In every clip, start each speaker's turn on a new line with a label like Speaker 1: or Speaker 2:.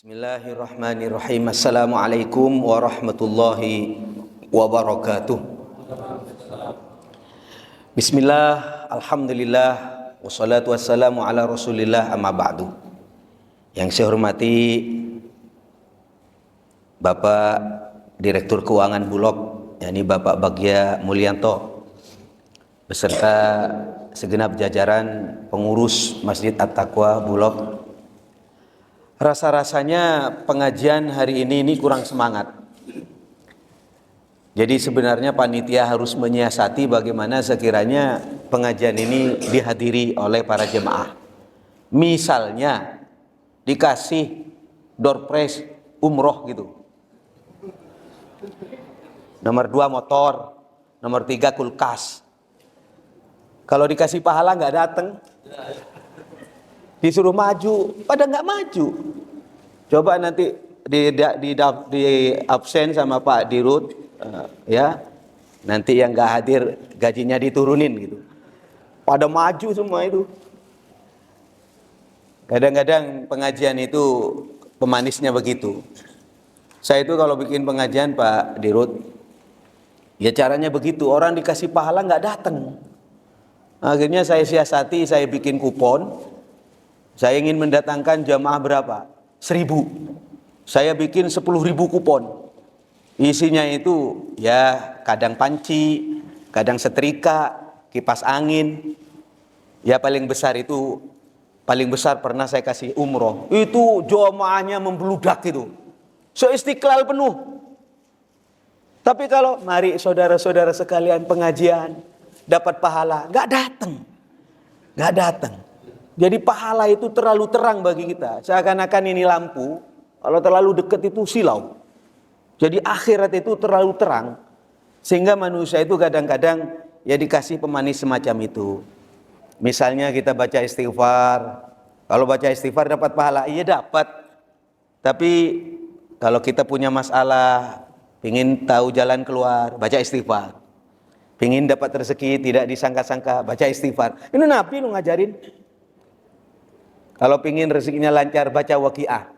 Speaker 1: Bismillahirrahmanirrahim. Assalamualaikum warahmatullahi wabarakatuh. Bismillah, alhamdulillah, wassalatu wassalamu ala rasulillah, amma ba'du. Yang saya hormati Bapak Direktur Keuangan Bulog, yakni Bapak Bagja Mulyanto, beserta segenap jajaran pengurus Masjid At-Taqwa Bulog. Rasa-rasanya pengajian hari ini kurang semangat. Jadi sebenarnya panitia harus menyiasati bagaimana sekiranya pengajian ini dihadiri oleh para jemaah. Misalnya dikasih door prize umroh gitu. Nomor 2 motor, nomor 3 kulkas. Kalau dikasih pahala nggak datang. Disuruh maju, pada nggak maju. Coba nanti di absen sama Pak Dirut, ya. Nanti yang nggak hadir gajinya diturunin gitu. Pada maju semua itu. Kadang-kadang pengajian itu pemanisnya begitu. Saya itu kalau bikin pengajian Pak Dirut, ya caranya begitu. Orang dikasih pahala nggak datang. Akhirnya saya siasati, saya bikin kupon. Saya ingin mendatangkan jamaah berapa? 1.000. Saya bikin 10.000 kupon. Isinya itu ya kadang panci, kadang setrika, kipas angin. Ya paling besar pernah saya kasih umroh. Itu jamaahnya membludak itu. Istiqlal penuh. Tapi kalau mari saudara-saudara sekalian pengajian dapat pahala, nggak datang. Jadi pahala itu terlalu terang bagi kita. Seakan-akan ini lampu, kalau terlalu dekat itu silau. Jadi akhirat itu terlalu terang. Sehingga manusia itu kadang-kadang ya dikasih pemanis semacam itu. Misalnya kita baca istighfar. Kalau baca istighfar dapat pahala, iya dapat. Tapi kalau kita punya masalah, ingin tahu jalan keluar, baca istighfar. Ingin dapat rezeki tidak disangka-sangka, baca istighfar. Ini Nabi lu ngajarin. Kalau pingin rezekinya lancar, baca Waqiah.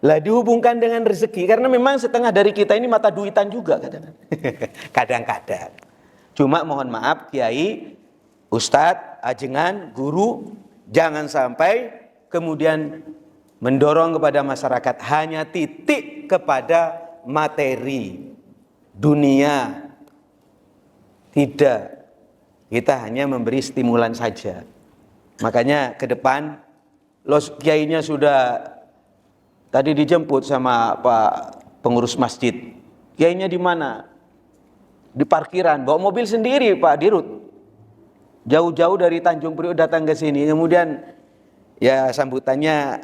Speaker 1: Lah dihubungkan dengan rezeki, karena memang setengah dari kita ini mata duitan juga kadang-kadang. Cuma mohon maaf Kiai, Ustadz, ajengan, guru, jangan sampai kemudian mendorong kepada masyarakat hanya titik kepada materi dunia. Tidak, kita hanya memberi stimulan saja. Makanya ke depan kiainya sudah tadi dijemput sama Pak pengurus masjid. Kiainya di mana? Di parkiran, bawa mobil sendiri Pak Dirut. Jauh-jauh dari Tanjung Priok datang ke sini. Kemudian ya sambutannya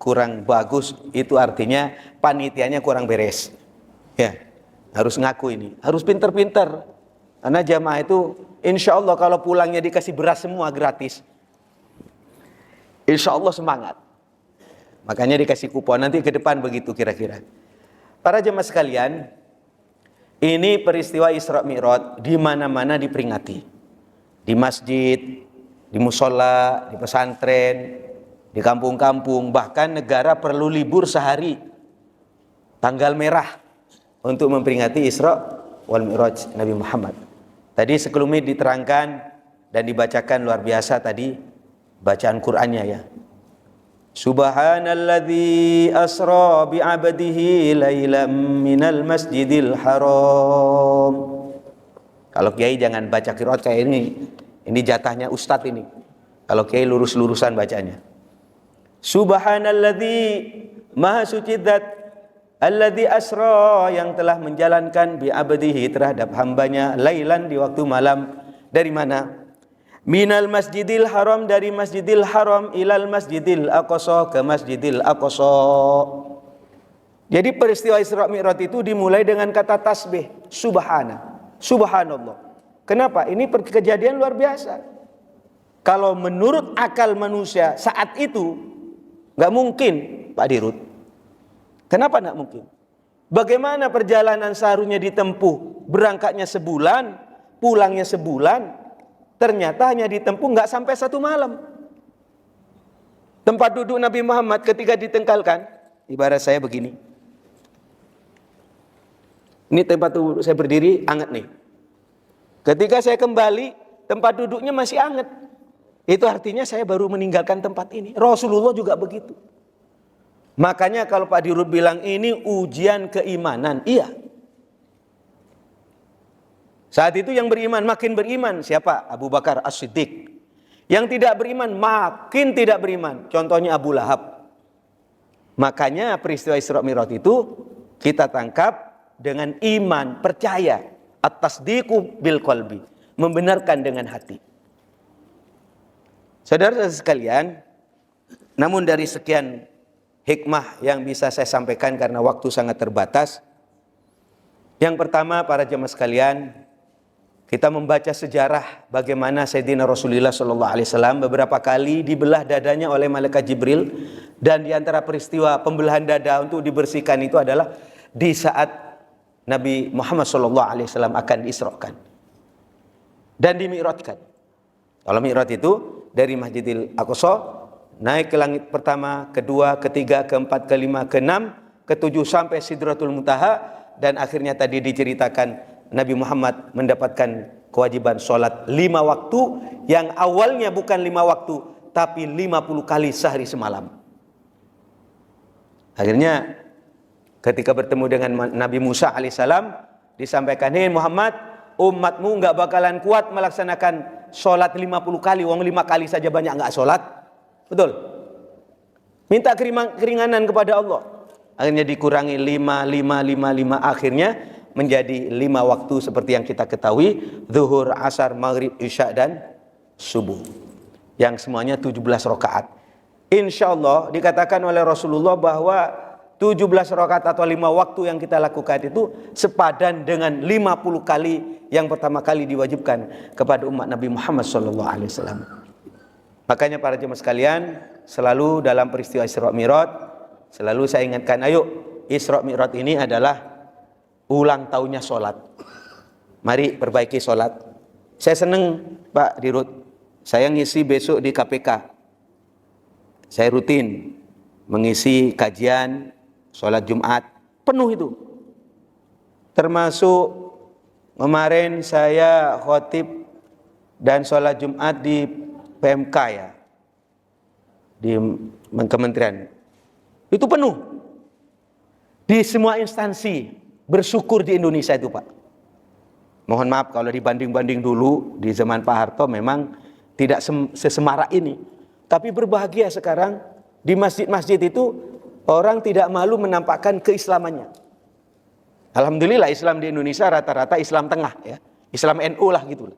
Speaker 1: kurang bagus, itu artinya panitianya kurang beres. Ya, harus ngaku ini. Harus pinter-pinter. Karena jamaah itu insya Allah kalau pulangnya dikasih beras semua gratis. Insya Allah semangat. Makanya dikasih kupon. Nanti ke depan begitu kira-kira. Para jemaah sekalian, ini peristiwa Isra Mi'raj di mana-mana diperingati. Di masjid, di musola, di pesantren, di kampung-kampung, bahkan negara perlu libur sehari. Tanggal merah untuk memperingati Isra wal Mi'raj Nabi Muhammad. Tadi sekelumit diterangkan dan dibacakan luar biasa tadi bacaan Qur'annya ya. Subhanalladzi asra bi'abdihi lailam minal masjidil haram. Kalau kiai jangan baca qiraat kayak ini. Ini jatahnya ustadz ini. Kalau kiai lurus-lurusan bacanya. Subhanalladzi maha suci zat alladzi asra yang telah menjalankan bi'abdihi terhadap hambanya lailan di waktu malam. Dari mana? Minal masjidil haram, dari masjidil haram ilal masjidil aqsa, ke masjidil aqsa. Jadi peristiwa Isra Mi'raj itu dimulai dengan kata tasbih, subhanallah. Kenapa? Ini kejadian luar biasa. Kalau menurut akal manusia saat itu nggak mungkin Pak Dirut. Kenapa nggak mungkin? Bagaimana perjalanan seharusnya ditempuh? Berangkatnya sebulan, pulangnya sebulan. Ternyata hanya ditempuh nggak sampai 1 malam. Tempat duduk Nabi Muhammad ketika ditengkalkan, ibarat saya begini. Ini tempat duduk saya berdiri hangat nih. Ketika saya kembali, tempat duduknya masih hangat. Itu artinya saya baru meninggalkan tempat ini. Rasulullah juga begitu. Makanya kalau Pak Dirut bilang ini ujian keimanan, iya. Saat itu yang beriman makin beriman. Siapa? Abu Bakar As-Siddiq. Yang tidak beriman makin tidak beriman. Contohnya Abu Lahab. Makanya peristiwa Isra Mi'raj itu kita tangkap dengan iman, percaya. At-tasdiqu bil qalbi. Membenarkan dengan hati. Saudara sekalian, namun dari sekian hikmah yang bisa saya sampaikan karena waktu sangat terbatas. Yang pertama, para jemaah sekalian, kita membaca sejarah bagaimana Sayyidina Rasulullah SAW beberapa kali dibelah dadanya oleh malaikat Jibril, dan di antara peristiwa pembelahan dada untuk dibersihkan itu adalah di saat Nabi Muhammad SAW akan diisrokan dan dimi'rajkan. Kalau mi'raj itu dari Masjidil Aqsa naik ke langit pertama, kedua, ketiga, keempat, kelima, keenam, ketujuh sampai Sidratul Muntaha, dan akhirnya tadi diceritakan Nabi Muhammad mendapatkan kewajiban sholat 5 waktu yang awalnya bukan 5 waktu tapi 50 kali sehari semalam. Akhirnya ketika bertemu dengan Nabi Musa alaihissalam disampaikan, "Hei Muhammad, umatmu nggak bakalan kuat melaksanakan sholat 50 kali, wong 5 kali saja banyak nggak sholat." Betul. Minta keringanan kepada Allah. Akhirnya dikurangi 5, akhirnya menjadi 5 waktu seperti yang kita ketahui, zuhur, asar, maghrib, isya, dan subuh. Yang semuanya 17 rakaat. Insya Allah dikatakan oleh Rasulullah bahwa 17 rakaat atau 5 waktu yang kita lakukan itu sepadan dengan 50 kali yang pertama kali diwajibkan kepada umat Nabi Muhammad SAW. Makanya para jemaah sekalian, selalu dalam peristiwa Isra Mi'raj, selalu saya ingatkan, ayo Isra Mi'raj ini adalah ulang tahunnya sholat. Mari perbaiki sholat. Saya senang Pak Dirut, saya ngisi besok di KPK. Saya rutin mengisi kajian sholat Jumat, penuh itu. Termasuk kemarin saya khotib dan sholat Jumat di PMK ya, di kementerian. Itu penuh. Di semua instansi. Bersyukur di Indonesia itu Pak. Mohon maaf kalau dibanding-banding dulu di zaman Pak Harto memang tidak sesemarak ini. Tapi berbahagia sekarang di masjid-masjid itu orang tidak malu menampakkan keislamannya. Alhamdulillah Islam di Indonesia rata-rata Islam tengah ya. Islam NU lah gitu.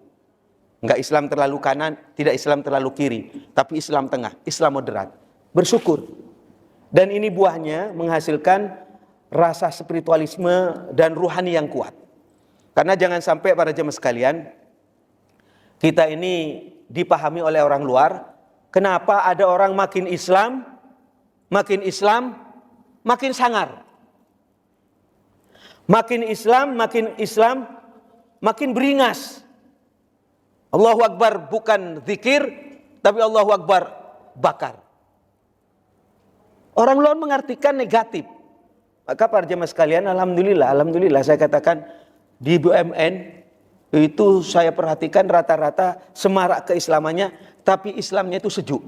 Speaker 1: Enggak Islam terlalu kanan, tidak Islam terlalu kiri, tapi Islam tengah, Islam moderat. Bersyukur. Dan ini buahnya menghasilkan rasa spiritualisme dan ruhani yang kuat. Karena jangan sampai para jemaah sekalian, kita ini dipahami oleh orang luar, kenapa ada orang makin Islam, makin sangar. Makin Islam, makin beringas. Allahu Akbar bukan zikir, tapi Allahu Akbar bakar. Orang luar mengartikan negatif. Maka para jemaah sekalian, alhamdulillah saya katakan di BUMN itu saya perhatikan rata-rata semarak keislamannya, tapi Islamnya itu sejuk.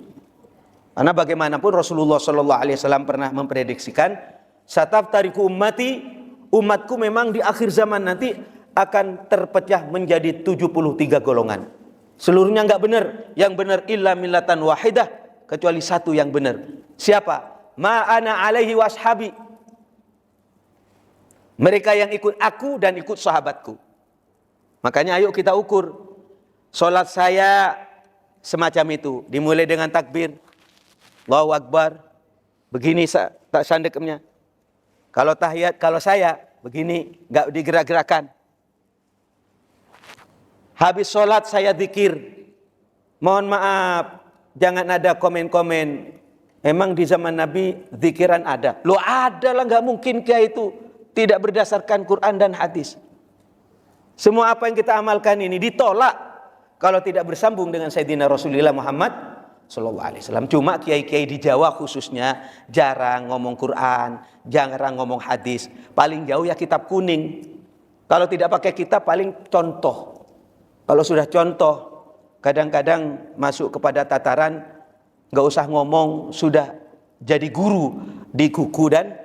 Speaker 1: Karena bagaimanapun Rasulullah SAW pernah memprediksikan, "Sataftariqu ummati", umatku memang di akhir zaman nanti akan terpecah menjadi 73 golongan. Seluruhnya enggak benar, yang benar illa millatan wahidah, kecuali satu yang benar. Siapa? Ma ana alaihi washabi. Mereka yang ikut aku dan ikut sahabatku. Makanya ayo kita ukur. Sholat saya semacam itu. Dimulai dengan takbir. Allahu Akbar. Begini tak sandeknya. Kalau tahiyat, kalau saya begini. Gak digerak-gerakan. Habis sholat saya zikir. Mohon maaf. Jangan ada komen-komen. Emang di zaman Nabi zikiran ada. Loh ada lah, gak mungkin kayak itu. Tidak berdasarkan Quran dan hadis. Semua apa yang kita amalkan ini ditolak kalau tidak bersambung dengan Sayyidina Rasulullah Muhammad Sallallahu Alaihi Wasallam. Cuma kiai-kiai di Jawa khususnya jarang ngomong Quran, jarang ngomong hadis. Paling jauh ya kitab kuning. Kalau tidak pakai kitab paling contoh. Kalau sudah contoh, kadang-kadang masuk kepada tataran nggak usah ngomong, sudah jadi guru di kuku dan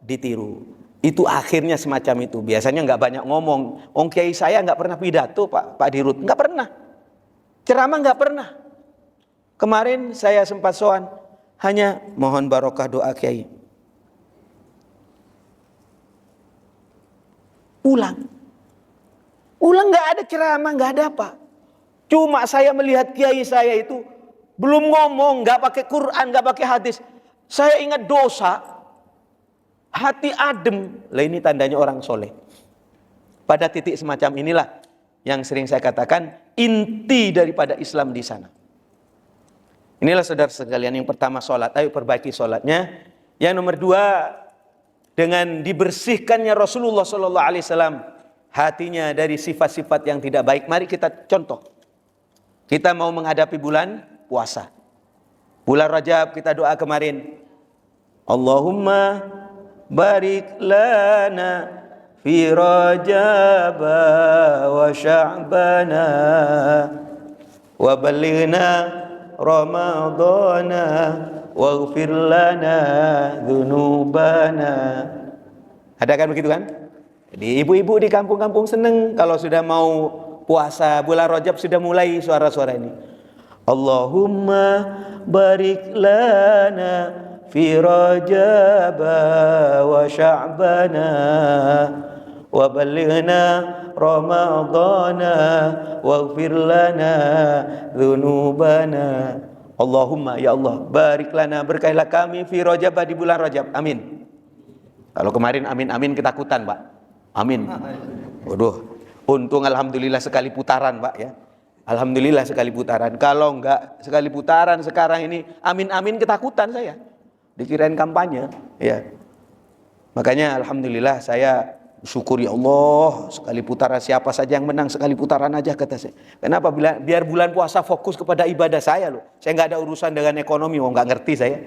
Speaker 1: ditiru. Itu akhirnya semacam itu. Biasanya nggak banyak ngomong. Kiai saya nggak pernah pidato, Pak Dirut, nggak pernah. Ceramah nggak pernah. Kemarin saya sempat sowan, hanya mohon barokah doa kiai. Ulang nggak ada ceramah, nggak ada apa. Cuma saya melihat kiai saya itu belum ngomong, nggak pakai Quran, nggak pakai hadis. Saya ingat dosa, hati adem. Lah ini tandanya orang soleh. Pada titik semacam inilah yang sering saya katakan inti daripada Islam di sana. Inilah saudara sekalian, yang pertama sholat. Ayo perbaiki sholatnya. Yang nomor dua, dengan dibersihkannya Rasulullah SAW hatinya dari sifat-sifat yang tidak baik. Mari kita contoh. Kita mau menghadapi bulan puasa. Bulan Rajab kita doa kemarin. Allahumma barik lana fi Rajab wa Sya'bana wa balighna Ramadana waghfir lana dzunubana. Ada kan begitu kan? Jadi ibu-ibu di kampung-kampung seneng kalau sudah mau puasa bulan Rajab sudah mulai suara-suara ini. Allahumma barik lana fi Rajab wa Sya'bana wa balighna Ramadana waghfir lana dzunubana. Allahumma, ya Allah, barik lana, berkahilah kami fi Rajab, di bulan Rajab. Amin. Kalau kemarin amin ketakutan, Pak. Amin. Waduh, untung alhamdulillah sekali putaran, Pak ya. Alhamdulillah sekali putaran. Kalau enggak sekali putaran sekarang ini amin ketakutan saya. Dikirain kampanye, ya. Makanya alhamdulillah saya syukur, ya Allah, sekali putaran, siapa saja yang menang sekali putaran aja, kata saya. Kenapa? Biar bulan puasa fokus kepada ibadah saya loh. Saya nggak ada urusan dengan ekonomi, nggak ngerti saya.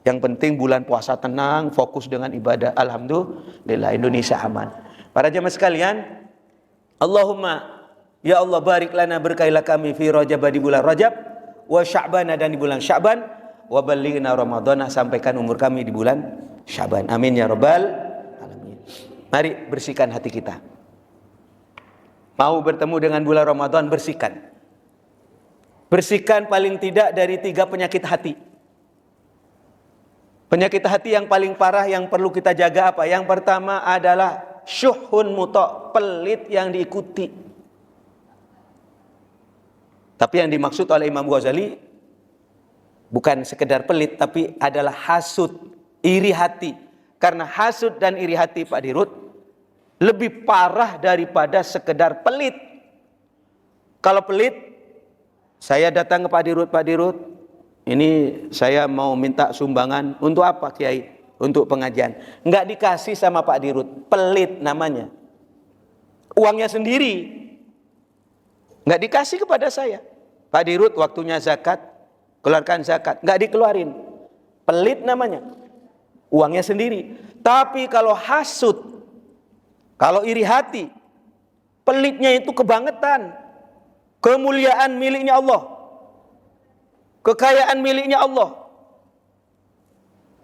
Speaker 1: Yang penting bulan puasa tenang, fokus dengan ibadah. Alhamdulillah Indonesia aman. Para jemaah sekalian, Allahumma, ya Allah, barik lana, berkahilah kami fi Rajab, di bulan Rajab, wa Sya'bana, dan di bulan Sya'ban, wa balighna Ramadana, sampaikan umur kami di bulan Sya'ban. Amin ya rabbal. Mari bersihkan hati kita. Mau bertemu dengan bulan Ramadan, bersihkan. Bersihkan paling tidak dari 3 penyakit hati. Penyakit hati yang paling parah yang perlu kita jaga apa? Yang pertama adalah syuhun muta', pelit yang diikuti. Tapi yang dimaksud oleh Imam Ghazali bukan sekedar pelit, tapi adalah hasud, iri hati. Karena hasud dan iri hati, Pak Dirut, lebih parah daripada sekedar pelit. Kalau pelit, saya datang ke Pak Dirut, ini saya mau minta sumbangan. Untuk apa, Kiai? Untuk pengajian. Enggak dikasih sama Pak Dirut, pelit namanya. Uangnya sendiri, enggak dikasih kepada saya. Pak Dirut waktunya zakat, keluarkan zakat, enggak dikeluarin. Pelit namanya. Uangnya sendiri. Tapi kalau hasud, kalau iri hati, pelitnya itu kebangetan. Kemuliaan miliknya Allah, kekayaan miliknya Allah,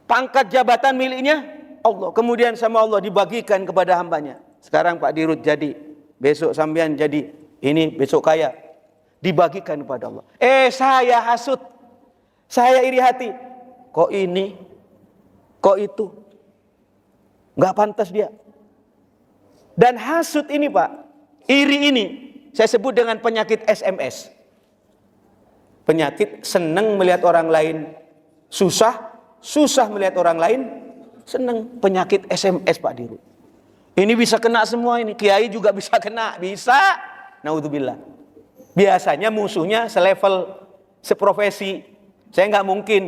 Speaker 1: pangkat jabatan miliknya Allah, kemudian sama Allah dibagikan kepada hambanya. Sekarang Pak Dirut jadi, besok sampean jadi ini, besok kaya, dibagikan kepada Allah. Saya hasud, saya iri hati, kok ini, kok itu, nggak pantas dia. Dan hasud ini, Pak, iri ini saya sebut dengan penyakit SMS. Penyakit senang melihat orang lain susah, susah melihat orang lain senang. Penyakit SMS, Pak Dirut. Ini bisa kena semua ini. Kiai juga bisa kena, bisa. Naudzubillah. Biasanya musuhnya selevel, seprofesi. Saya nggak mungkin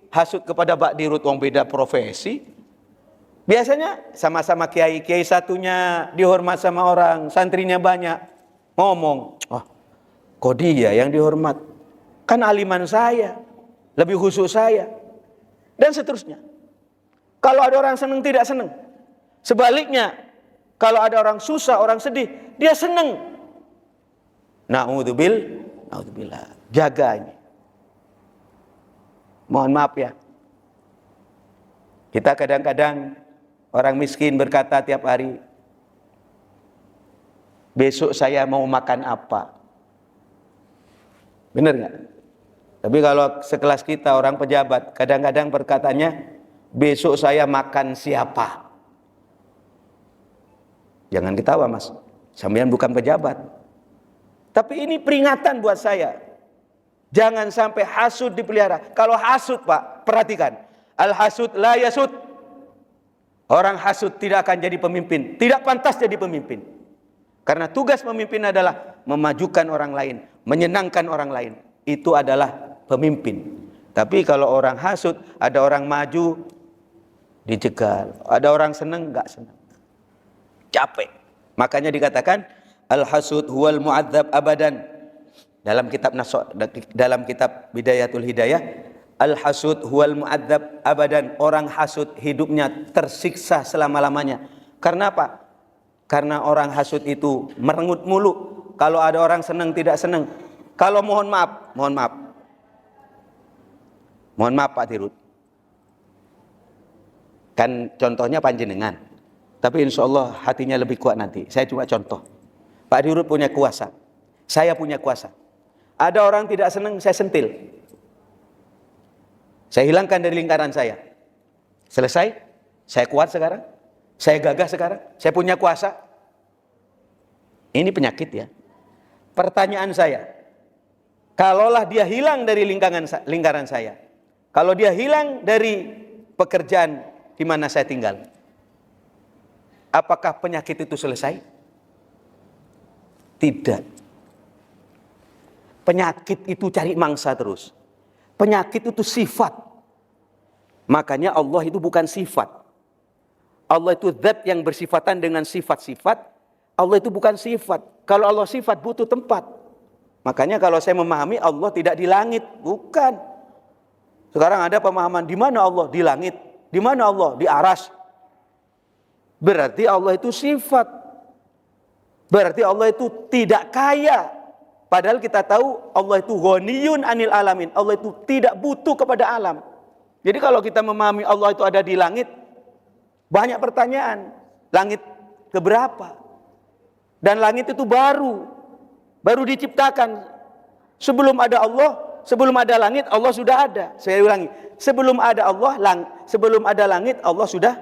Speaker 1: hasud kepada Pak Dirut, wong beda profesi. Biasanya sama-sama kiai satunya dihormat sama orang, santrinya banyak, ngomong, kok dia yang dihormat? Kan aliman saya. lebih khusyuk saya, dan seterusnya. Kalau ada orang senang tidak senang. Sebaliknya, kalau ada orang susah, orang sedih, dia senang. Na'udzubillah. Jaga ini. Mohon maaf ya. Kita kadang-kadang orang miskin berkata tiap hari, besok saya mau makan apa? Benar nggak? Tapi kalau sekelas kita orang pejabat, kadang-kadang perkataannya, besok saya makan siapa? Jangan ketawa mas, sampean bukan pejabat. Tapi ini peringatan buat saya. Jangan sampai hasud dipelihara. Kalau hasud pak, perhatikan. Al-hasud la yasud. Orang hasud tidak akan jadi pemimpin. Tidak pantas jadi pemimpin. Karena tugas pemimpin adalah memajukan orang lain, menyenangkan orang lain. Itu adalah pemimpin. Tapi kalau orang hasud, ada orang maju, dijegal. Ada orang senang, enggak senang. Capek. Makanya dikatakan al-hasud huwal mu'adzab abadan. Dalam kitab Bidayatul Hidayah, al-hasud huwal mu'adzab abadan. Orang hasud hidupnya tersiksa selama-lamanya. Karena apa? Karena orang hasud itu merengut mulu. Kalau ada orang senang tidak senang. Kalau mohon maaf Pak Dirut. Kan contohnya panjenengan. Tapi insya Allah hatinya lebih kuat nanti. Saya cuma contoh. Pak Dirut punya kuasa. Saya punya kuasa. Ada orang tidak senang, saya sentil. Saya hilangkan dari lingkaran saya. Selesai. Saya kuat sekarang. Saya gagah sekarang. Saya punya kuasa. Ini penyakit ya. Pertanyaan saya. Kalaulah dia hilang dari lingkaran saya. Kalau dia hilang dari pekerjaan di mana saya tinggal. Apakah penyakit itu selesai? Tidak. Penyakit itu cari mangsa terus. Penyakit itu sifat. Makanya Allah itu bukan sifat. Allah itu zat yang bersifatan dengan sifat-sifat. Allah itu bukan sifat. Kalau Allah sifat butuh tempat. Makanya kalau saya memahami Allah tidak di langit. Bukan. Sekarang ada pemahaman di mana Allah? Di langit. Di mana Allah? Di aras. Berarti Allah itu sifat. Berarti Allah itu tidak kaya. Padahal kita tahu Allah itu ghaniyun anil alamin. Allah itu tidak butuh kepada alam. Jadi kalau kita memahami Allah itu ada di langit, banyak pertanyaan. Langit keberapa? Dan langit itu baru diciptakan. Sebelum ada Allah, sebelum ada langit, Allah sudah ada. Saya ulangi, sebelum ada langit, Allah sudah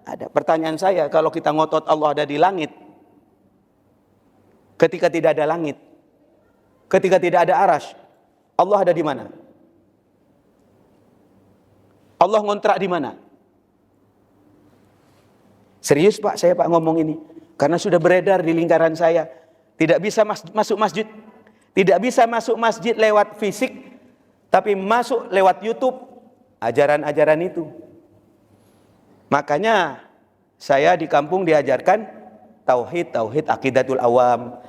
Speaker 1: ada. Pertanyaan saya, kalau kita ngotot Allah ada di langit, ketika tidak ada langit, ketika tidak ada arasy, Allah ada di mana? Allah ngontrak di mana? Serius Pak, saya Pak ngomong ini. Karena sudah beredar di lingkaran saya. Tidak bisa masuk masjid. Tidak bisa masuk masjid lewat fisik. Tapi masuk lewat YouTube. Ajaran-ajaran itu. Makanya saya di kampung diajarkan Tauhid, Aqidatul Awam,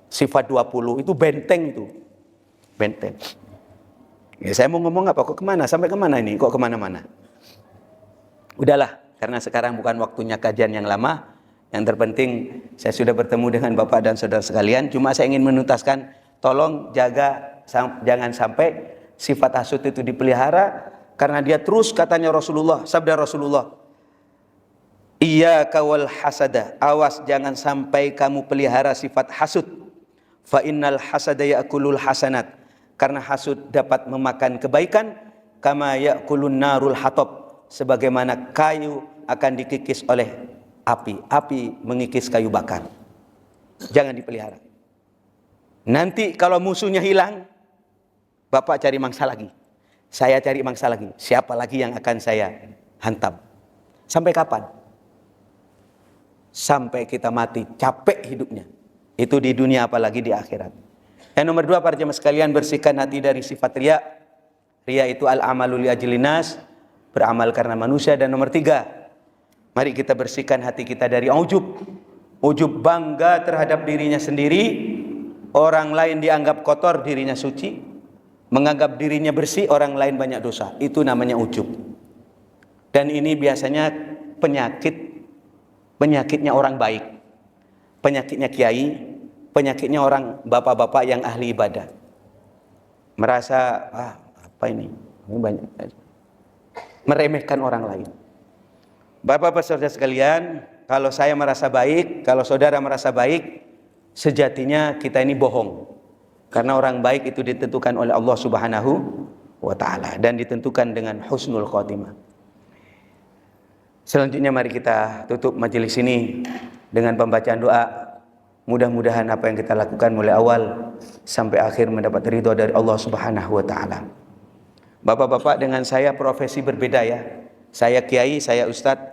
Speaker 1: Sifat 20. Itu benteng itu. Benteng. Ya, saya mau ngomong apa? Kok kemana? Sampai kemana ini? Kok kemana-mana? Udahlah. Karena sekarang bukan waktunya kajian yang lama. Yang terpenting saya sudah bertemu dengan Bapak dan saudara sekalian. Cuma saya ingin menuntaskan, tolong jaga jangan sampai sifat hasud itu dipelihara. Karena dia terus katanya Rasulullah, sabda Rasulullah, iyyaka wal hasada, awas jangan sampai kamu pelihara sifat hasud. Fa innal hasada ya'kulul hasanat, karena hasud dapat memakan kebaikan. Kama ya'kulun narul hatab, sebagaimana kayu akan dikikis oleh api mengikis kayu bakar. Jangan dipelihara. Nanti kalau musuhnya hilang, Bapak cari mangsa lagi, saya cari mangsa lagi. Siapa lagi yang akan saya hantam? Sampai kapan? Sampai kita mati, capek hidupnya. Itu di dunia apalagi di akhirat. Yang nomor 2, para jemaah sekalian, bersihkan hati dari sifat riya. Riya itu al-amalu li ajlinas, beramal karena manusia. Dan nomor 3, mari kita bersihkan hati kita dari ujub. Ujub, bangga terhadap dirinya sendiri. Orang lain dianggap kotor, dirinya suci. menganggap dirinya bersih, orang lain banyak dosa. Itu namanya ujub. Dan ini biasanya penyakitnya orang baik, penyakitnya kiai, penyakitnya orang bapak-bapak yang ahli ibadah. Merasa, apa ini banyak, meremehkan orang lain. Bapak-bapak saudara sekalian, kalau saya merasa baik, kalau saudara merasa baik, sejatinya kita ini bohong. Karena orang baik itu ditentukan oleh Allah Subhanahu wa ta'ala dan ditentukan dengan husnul khotimah. Selanjutnya mari kita tutup majelis ini dengan pembacaan doa. Mudah-mudahan apa yang kita lakukan mulai awal sampai akhir mendapat ridho dari Allah Subhanahu wa ta'ala. Bapak-bapak, dengan saya profesi berbeda ya. Saya kiai, saya ustadz.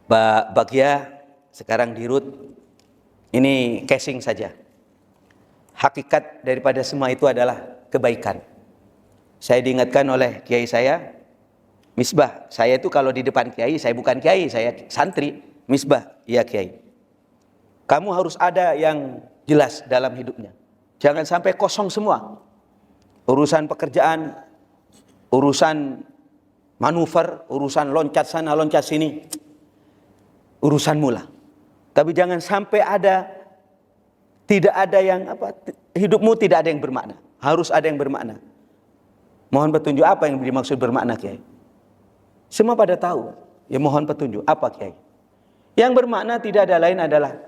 Speaker 1: Pak Bagja sekarang dirut. Ini casing saja. Hakikat daripada semua itu adalah kebaikan. Saya diingatkan oleh kiai saya, Misbah, saya itu kalau di depan kiai, saya bukan kiai, saya santri. Misbah, ya kiai, kamu harus ada yang jelas dalam hidupnya. Jangan sampai kosong semua. Urusan pekerjaan, urusan manuver, urusan loncat sana, loncat sini, urusanmu lah. Tapi jangan sampai tidak ada yang hidupmu tidak ada yang bermakna. Harus ada yang bermakna. Mohon petunjuk apa yang dimaksud bermakna, kiai? Semua pada tahu. Ya mohon petunjuk apa, kiai? Yang bermakna tidak ada lain adalah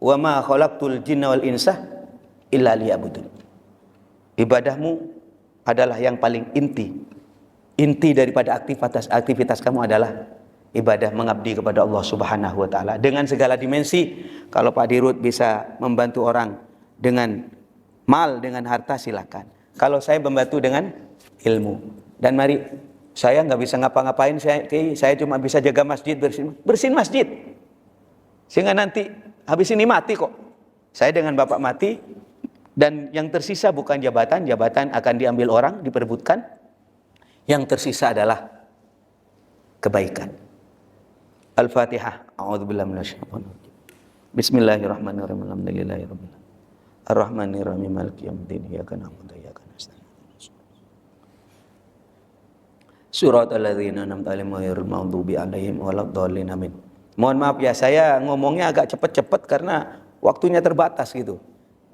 Speaker 1: wa ma khalaqtul jinna wal insa illa liya'budun. Ibadahmu adalah yang paling inti. Inti daripada aktivitas kamu adalah ibadah mengabdi kepada Allah Subhanahu wa ta'ala dengan segala dimensi. Kalau Pak Dirut bisa membantu orang dengan mal, dengan harta, silakan. Kalau saya membantu dengan ilmu. Dan mari, saya nggak bisa ngapa-ngapain, saya cuma bisa jaga masjid, bersihin masjid. Sehingga nanti habis ini mati kok. Saya dengan Bapak mati, dan yang tersisa bukan jabatan akan diambil orang, diperebutkan. Yang tersisa adalah kebaikan. Al-Fatihah. A'udzubillahi minasyaitonir rajim. Bismillahirrahmanirrahim. Alhamdulillahirabbil alamin. Ar-Rahmanir-Rahim. Maliki yaumiddin. Iyyaka na'budu wa iyyaka nasta'in. Shiratal ladzina an'amta 'alaihim ghairil maghdubi 'alaihim waladdallin. Amin. Mohon maaf ya, saya ngomongnya agak cepat-cepat karena waktunya terbatas gitu.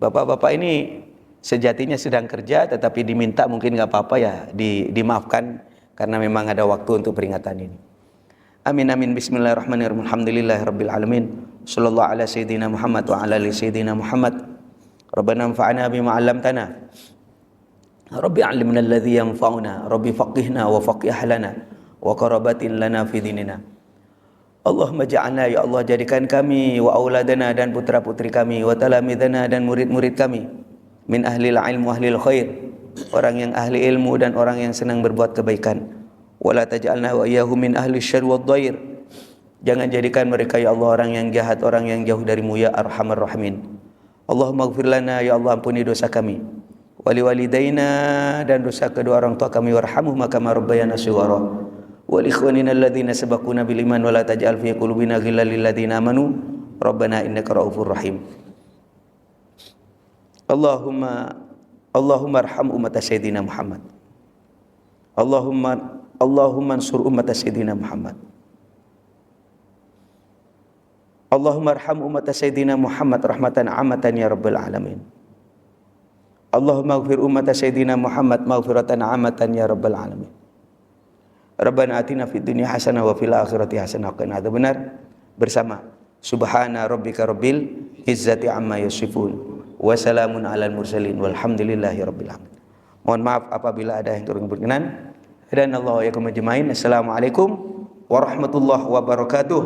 Speaker 1: Bapak-bapak ini sejatinya sedang kerja, tetapi diminta mungkin nggak apa-apa ya, dimaafkan karena memang ada waktu untuk peringatan ini. Amin amin. Bismillahirrahmanirrahim. Alhamdulillahirabbil alamin. Shallallahu ala sayyidina Muhammad wa ala ali sayyidina Muhammad. Rabbana anfa'na bima 'allamtana. Rabbi 'allimna alladhi yanfa'una. Rabbi faqihna wa faqih lana wa qarabatin lana fi dinina. Allahumma ja'alna, ya Allah, jadikan kami wa auladana dan putra-putri kami, wa talamidana dan murid-murid kami, min ahlil ilmu ahlil khair, orang yang ahli ilmu dan orang yang senang berbuat kebaikan. Wala taj'alna wa iyyahum min ahli syarri wad dhair. Jangan jadikan mereka, ya Allah, orang yang jahat, orang yang jauh darimu, ya arhamar rahimin. Allahumma ighfir lana, ya Allah, ampuni dosa kami, wali walidaina, dan dosa kedua orang tua kami, warhamhuma kama rabbayana shighara, wal ikhwanina alladzina sabaquna bil iman, wala taj'al fi qulubina ghillan lil ladzina amanu rabbana innaka raufur rahim. Allahumma arham umat sayyidina Muhammad. Allahumma ansur umat sayyidina Muhammad. Allahumma arham umat sayyidina Muhammad rahmatan amatan ya rabbal alamin. Allahumma ighfir umat sayyidina Muhammad maghfiratan amatan ya rabbal alamin. Rabbana atina fid dunya hasanah wa fil akhirati hasanah wa qina adzabannar. Bersama subhana rabbika rabbil izzati amma yasifun wa salamun alal mursalin walhamdulillahi rabbil alamin. Mohon maaf apabila ada yang kurang berkenan. Dan Allah ya kumajmain. Assalamualaikum warahmatullahi wabarakatuh.